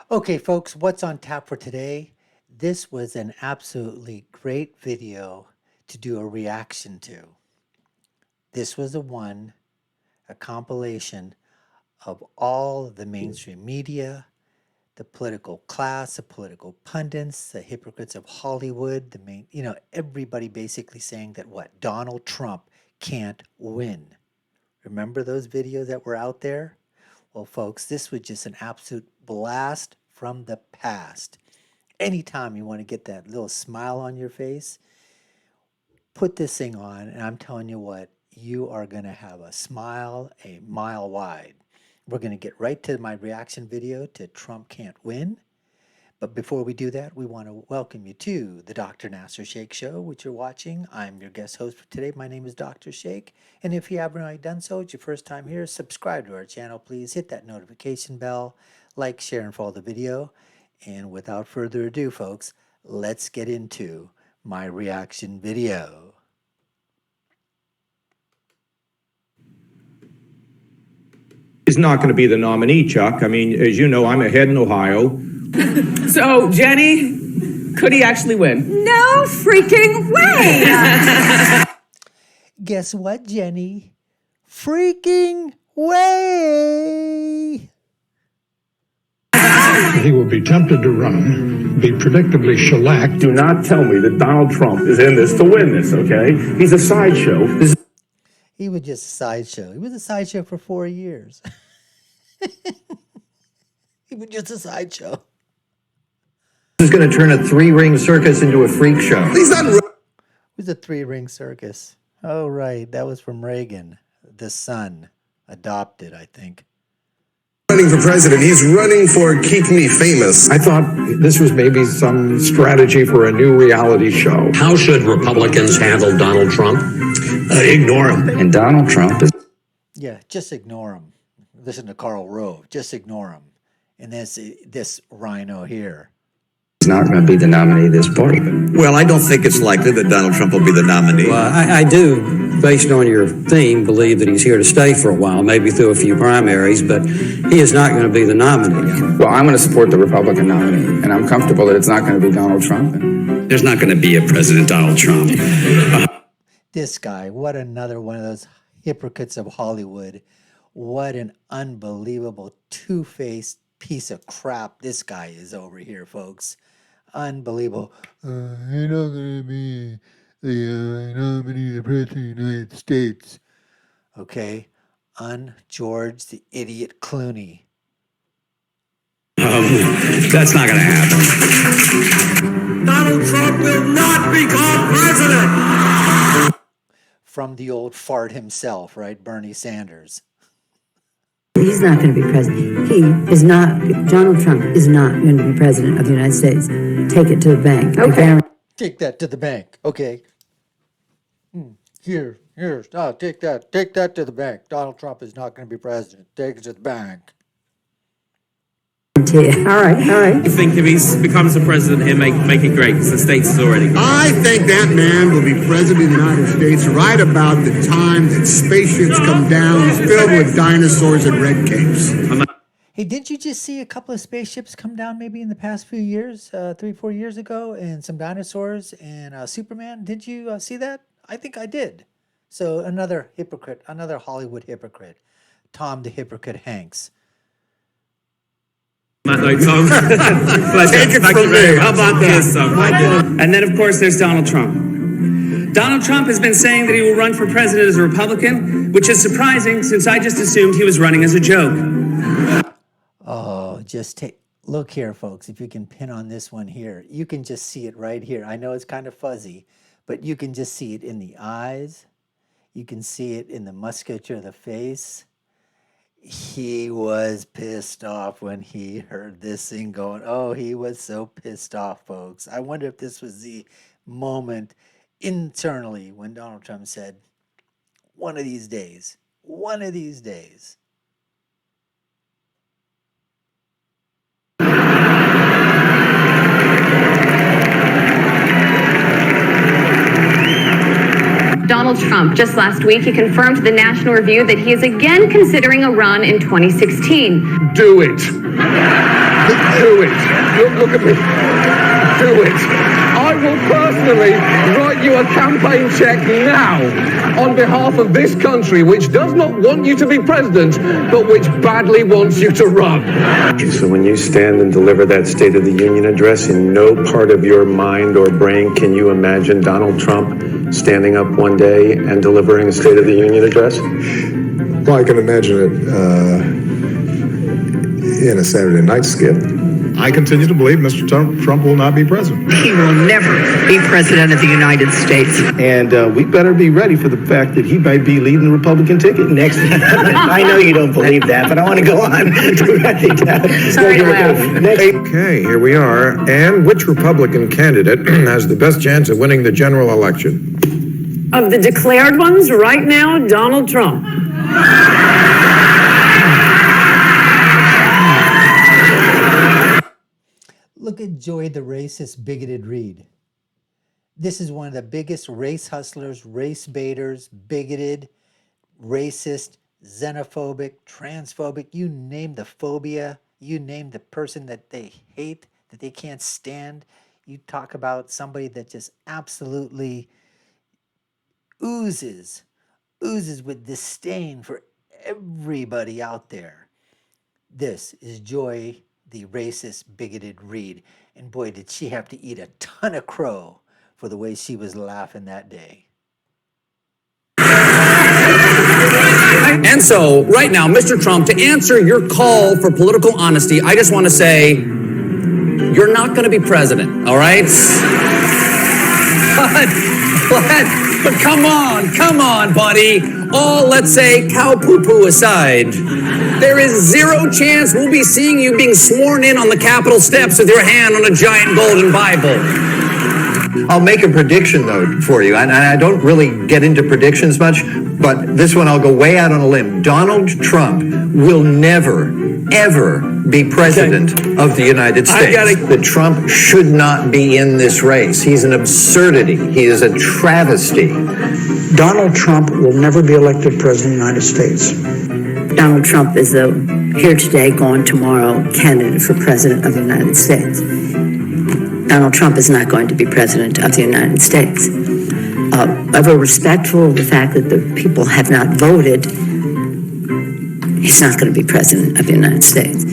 Okay, folks, what's on tap for today? This was an absolutely great video to do a reaction to. This was a compilation of all the mainstream media, the political class, the political pundits, the hypocrites of Hollywood, everybody basically saying that Donald Trump can't win. Remember those videos that were out there? Well, folks, this was just an absolute blast from the past. Anytime you want to get that little smile on your face, put this thing on, and I'm telling you what, you are going to have a smile a mile wide. We're going to get right to my reaction video to Trump Can't Win. But before we do that, we want to welcome you to the Dr. Nasir Shaikh Show, which you're watching. I'm your guest host for today. My name is Dr. Shaikh. And if you haven't already done so, it's your first time here, subscribe to our channel, please. Hit that notification bell, like, share, and follow the video. And without further ado, folks, let's get into my reaction video. He's not going to be the nominee, Chuck. I mean, as you know, I'm ahead in Ohio. So, Jenny, could he actually win? No freaking way! Guess what, Jenny? Freaking way! He will be tempted to run, be predictably shellacked. Do not tell me that Donald Trump is in this to win this, okay? He's a sideshow. He was just a sideshow. He was a sideshow for 4 years. He was just a sideshow. This is going to turn a three-ring circus into a freak show. It was a three-ring circus. Oh, right. That was from Reagan, the son, adopted, I think. Running for president. He's running for Keep Me Famous. I thought this was maybe some strategy for a new reality show. How should Republicans handle Donald Trump? Ignore him. And Donald Trump is... Yeah, just ignore him. Listen to Karl Rove. Just ignore him. And this rhino here. He's not going to be the nominee of this party. Well, I don't think it's likely that Donald Trump will be the nominee. Well, I do, based on your theme, believe that he's here to stay for a while, maybe through a few primaries, but he is not going to be the nominee. Well, I'm going to support the Republican nominee, and I'm comfortable that it's not going to be Donald Trump. There's not going to be a President Donald Trump. This guy, what another one of those hypocrites of Hollywood. What an unbelievable two-faced piece of crap this guy is over here, folks. Unbelievable. You're not going to be the nominee of the President of the United States. Okay. George the idiot Clooney. That's not going to happen. Donald Trump will not become president. From the old fart himself, right? Bernie Sanders. He's not going to be president. He is not, Donald Trump is not going to be president of the United States. Take it to the bank. Okay. Take that to the bank. Okay. Here. Take that to the bank. Donald Trump is not going to be president. Take it to the bank. All right. I think if he becomes the president, he'll make it great, because the states is already great. I think that man will be president of the United States right about the time that spaceships come down filled with dinosaurs and red capes. Hey, didn't you just see a couple of spaceships come down maybe in the past few years, 3-4 years ago, and some dinosaurs and Superman? Did you see that? I think I did. So another hypocrite, another Hollywood hypocrite, Tom the Hypocrite Hanks. Take it from me. How about that? And then, of course, there's Donald Trump. Donald Trump has been saying that he will run for president as a Republican, which is surprising since I just assumed he was running as a joke. Oh, look here, folks. If you can pin on this one here, you can just see it right here. I know it's kind of fuzzy, but you can just see it in the eyes. You can see it in the musculature of the face. He was pissed off when he heard this thing going. Oh, he was so pissed off, folks. I wonder if this was the moment internally when Donald Trump said, one of these days. Donald Trump. Just last week, he confirmed to the National Review that he is again considering a run in 2016. Do it. Do it. Look at me. Do it. I will personally write you a campaign check now on behalf of this country, which does not want you to be president, but which badly wants you to run. So when you stand and deliver that State of the Union address, in no part of your mind or brain can you imagine Donald Trump standing up one day and delivering a State of the Union address? Well, I can imagine it in a Saturday night skit. I continue to believe Mr. Trump will not be president. He will never be president of the United States. And we better be ready for the fact that he might be leading the Republican ticket next. I know you don't believe that, but I want to go on. Okay, here we are. And which Republican candidate has the best chance of winning the general election? Of the declared ones right now, Donald Trump. Look at Joy the racist, bigoted Reed. This is one of the biggest race hustlers, race baiters, bigoted, racist, xenophobic, transphobic, you name the phobia, you name the person that they hate, that they can't stand. You talk about somebody that just absolutely oozes with disdain for everybody out there. This is Joy, the racist, bigoted Reed. And boy, did she have to eat a ton of crow for the way she was laughing that day. And so, right now, Mr. Trump, to answer your call for political honesty, I just want to say, you're not going to be president, all right? But come on, buddy. All, let's say, cow poo-poo aside, there is zero chance we'll be seeing you being sworn in on the Capitol steps with your hand on a giant golden Bible. I'll make a prediction, though, for you. And I don't really get into predictions much, but this one I'll go way out on a limb. Donald Trump will never, ever be president of the United States. That Trump should not be in this race. He's an absurdity. He is a travesty. Donald Trump will never be elected president of the United States. Donald Trump is a here today, gone tomorrow candidate for president of the United States. Donald Trump is not going to be president of the United States. Ever respectful of the fact that the people have not voted, he's not going to be president of the United States.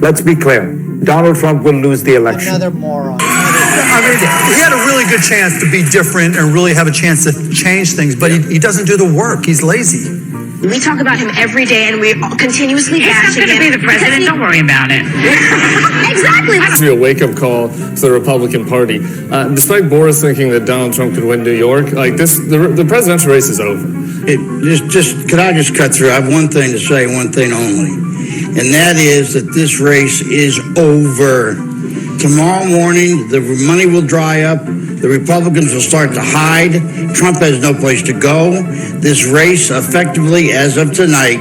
Let's be clear. Donald Trump will lose the election. Another moron. I mean, he had a really good chance to be different and really have a chance to change things, but he doesn't do the work. He's lazy. We talk about him every day, and we continuously bash him. He's not going to be the president. Don't worry about it. Exactly. It's a wake-up call to the Republican Party. Despite Boris thinking that Donald Trump could win New York, like this, the presidential race is over. Could I just cut through? I have one thing to say, one thing only, and that is that this race is over. Tomorrow morning, the money will dry up. The Republicans will start to hide. Trump has no place to go. This race, effectively, as of tonight,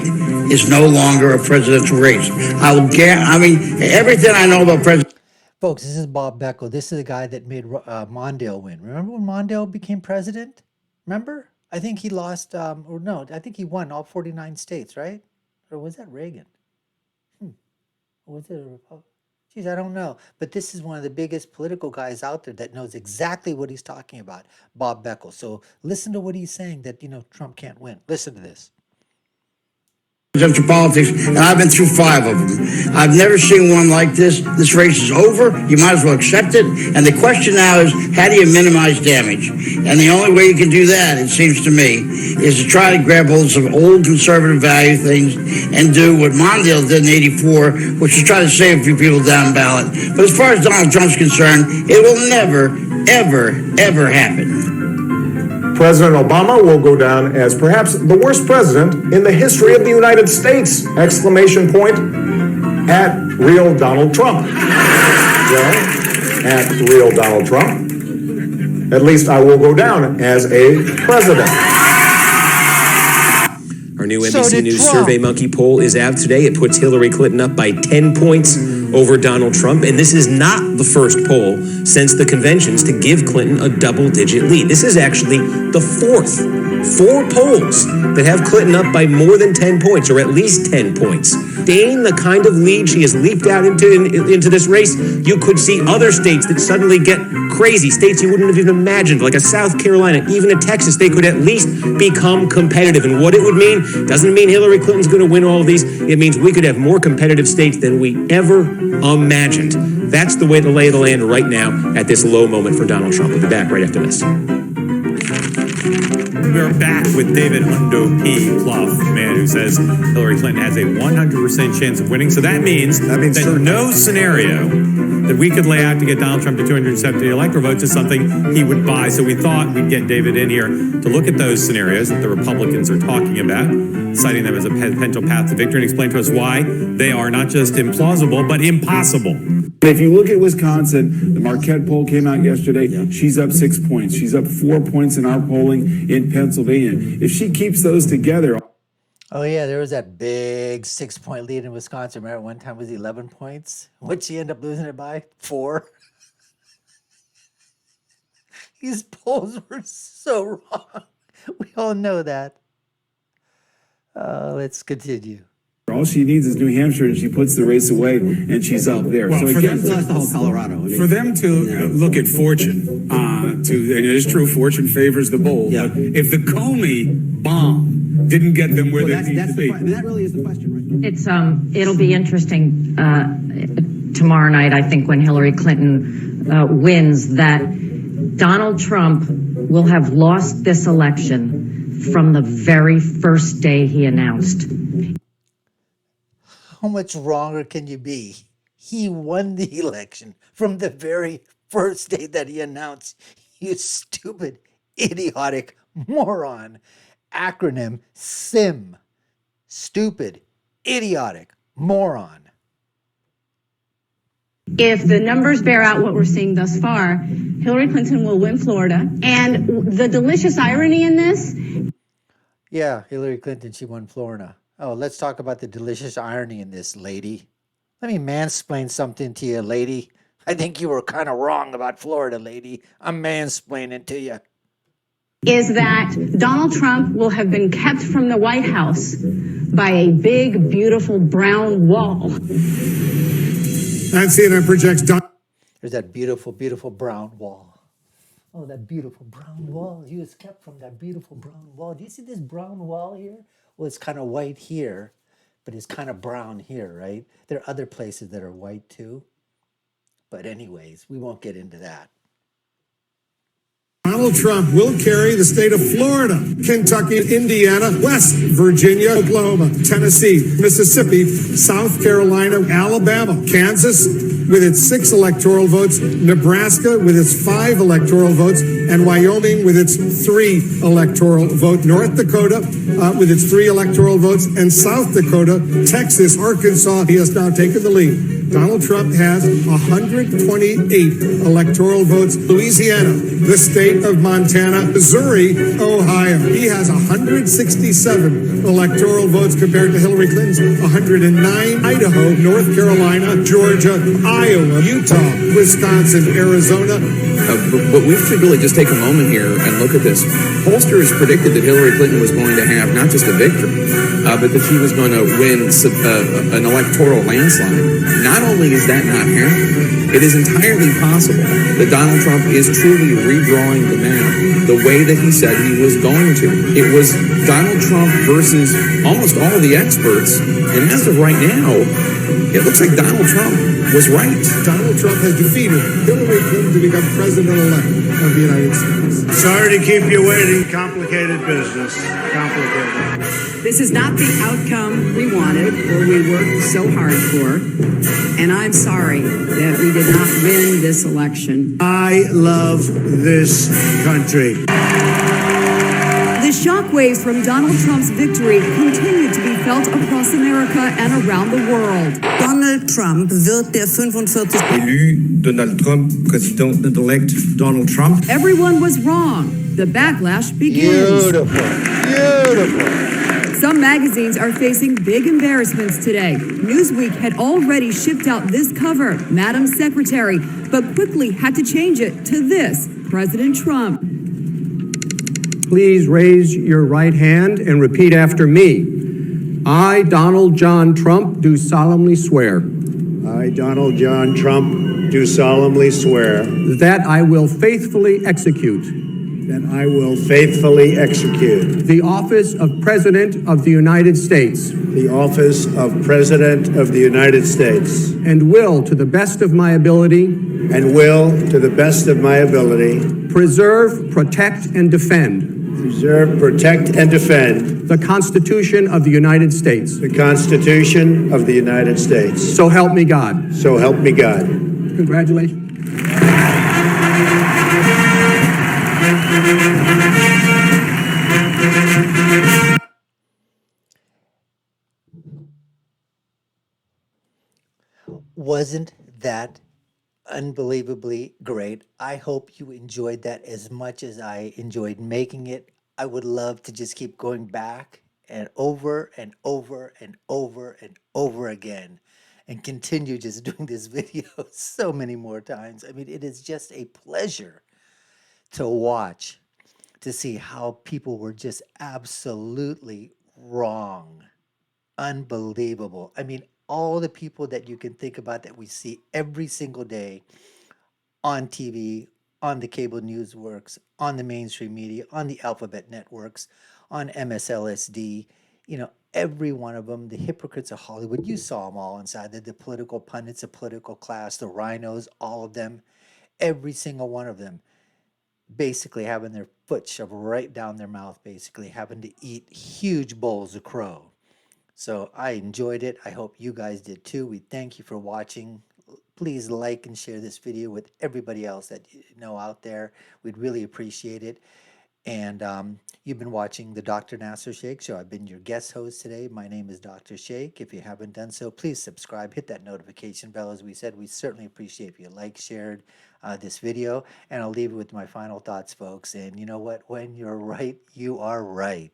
is no longer a presidential race. Everything I know about President... Folks, this is Bob Beckel. This is the guy that made Mondale win. Remember when Mondale became president? Remember? I think he lost, I think he won all 49 states, right? Or was that Reagan? Or was it a Republican? Geez, I don't know. But this is one of the biggest political guys out there that knows exactly what he's talking about, Bob Beckel. So listen to what he's saying that, Trump can't win. Listen to this. Presidential politics, and I've been through 5 of them. I've never seen one like this. This race is over. You might as well accept it. And the question now is, how do you minimize damage? And the only way you can do that, it seems to me, is to try to grab hold of some old conservative value things and do what Mondale did in '84, which is try to save a few people down ballot. But as far as Donald Trump's concerned, it will never, ever, ever happen. President Obama will go down as perhaps the worst president in the history of the United States! Exclamation point at real Donald Trump. Well, at real Donald Trump. At least I will go down as a president. Our new NBC News Survey Monkey poll is out today. It puts Hillary Clinton up by 10 points over Donald Trump. And this is not the first poll since the conventions to give Clinton a double-digit lead. This is actually the fourth. 4 polls that have Clinton up by more than 10 points, or at least 10 points sustain the kind of lead she has leaped out into this race, you could see other states that suddenly get crazy, states you wouldn't have even imagined, like a South Carolina, even a Texas. They could at least become competitive. And what it would mean doesn't mean Hillary Clinton's going to win all of these. It means we could have more competitive states than we ever imagined. That's the way the lay of the land right now at this low moment for Donald Trump. We'll be back right after this. We're back with David Hundo P. Pluff, the man who says Hillary Clinton has a 100% chance of winning. So that means that no scenario that we could lay out to get Donald Trump to 270 electoral votes is something he would buy. So we thought we'd get David in here to look at those scenarios that the Republicans are talking about, citing them as a potential path to victory, and explain to us why they are not just implausible, but impossible. If you look at Wisconsin, the Marquette poll came out yesterday. She's up 6 points. She's up 4 points in our polling in Pennsylvania. If she keeps those together. Oh, yeah, there was that big 6-point lead in Wisconsin. Remember, one time was 11 points? What'd she end up losing it by? 4? These polls were so wrong. We all know that. Let's continue. All she needs is New Hampshire, and she puts the race away, and she's up there. Well, so for again, them, that's the whole Colorado. For them to look at fortune, and it is true, fortune favors the bold. Yeah. But if the Comey bomb didn't get them where they need to be, that really is the question, right? It's it'll be interesting tomorrow night. I think when Hillary Clinton wins, that Donald Trump will have lost this election from the very first day he announced. How much wronger can you be? He won the election from the very first day that he announced. You stupid, idiotic moron. Acronym SIM. Stupid, idiotic, moron. If the numbers bear out what we're seeing thus far, Hillary Clinton will win Florida. And the delicious irony in this... Yeah, Hillary Clinton, she won Florida. Oh, let's talk about the delicious irony in this, lady. Let me mansplain something to you, lady. I think you were kind of wrong about Florida, lady. I'm mansplaining to you. Is that Donald Trump will have been kept from the White House by a big, beautiful brown wall. And CNN projects There's that beautiful, beautiful brown wall. Oh, that beautiful brown wall. He was kept from that beautiful brown wall. Do you see this brown wall here? Well, it's kind of white here, but it's kind of brown here, right? There are other places that are white too. But anyways, we won't get into that. Donald Trump will carry the state of Florida, Kentucky, Indiana, West Virginia, Oklahoma, Tennessee, Mississippi, South Carolina, Alabama, Kansas with its 6 electoral votes, Nebraska with its 5 electoral votes, and Wyoming with its 3 electoral votes, North Dakota with its 3 electoral votes, and South Dakota, Texas, Arkansas. He has now taken the lead. Donald Trump has 128 electoral votes. Louisiana, the state of Montana, Missouri, Ohio. He has 167 electoral votes compared to Hillary Clinton's 109. Idaho, North Carolina, Georgia, Iowa, Utah, Wisconsin, Arizona. But we should really just take a moment here and look at this. Pollsters predicted that Hillary Clinton was going to have not just a victory, but that she was going to win an electoral landslide. Not only is that not happening, it is entirely possible that Donald Trump is truly redrawing the map the way that he said he was going to. It was Donald Trump versus almost all the experts, and as of right now, it looks like Donald Trump was right. Donald Trump has defeated Hillary Clinton to become president-elect of the United States. Sorry to keep you waiting. Complicated business. Complicated. This is not the outcome we wanted or we worked so hard for. And I'm sorry that we did not win this election. I love this country. The shockwaves from Donald Trump's victory continue to be felt across America and around the world. Donald Trump wird der 45. Élu Donald Trump, President-elect Donald Trump. Everyone was wrong. The backlash begins. Beautiful. Some magazines are facing big embarrassments today. Newsweek had already shipped out this cover, Madam Secretary, but quickly had to change it to this, President Trump. Please raise your right hand and repeat after me. I, Donald John Trump, do solemnly swear I, Donald John Trump, do solemnly swear that I will faithfully execute that I will faithfully execute the office of President of the United States the office of President of the United States and will, to the best of my ability, preserve, protect, and defend the Constitution of the United States. So help me God. So help me God. Congratulations. Wasn't that unbelievably great? I hope you enjoyed that as much as I enjoyed making it. I would love to just keep going back and over and over and over and over again and continue just doing this video so many more times. I mean, it is just a pleasure to watch, to see how people were just absolutely wrong. Unbelievable. I mean, all the people that you can think about that we see every single day on TV, on the cable news works, on the mainstream media, on the alphabet networks, on MSLSD, every one of them, the hypocrites of Hollywood, you saw them all inside, the political pundits, the political class, the rhinos, all of them, every single one of them, basically having their foot shoved right down their mouth, basically having to eat huge bowls of crow. So I enjoyed it. I hope you guys did too. We thank you for watching. Please like and share this video with everybody else that you know out there. We'd really appreciate it. And you've been watching the Dr. Nasir Shaikh Show. I've been your guest host today. My name is Dr. Shaikh. If you haven't done so, please subscribe. Hit that notification bell. As we said, we certainly appreciate if you shared this video. And I'll leave it with my final thoughts, folks. And you know what? When you're right, you are right.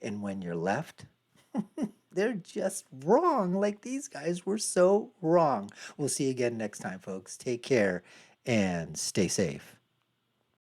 And when you're left, they're just wrong. Like these guys were so wrong. We'll see you again next time, folks. Take care and stay safe.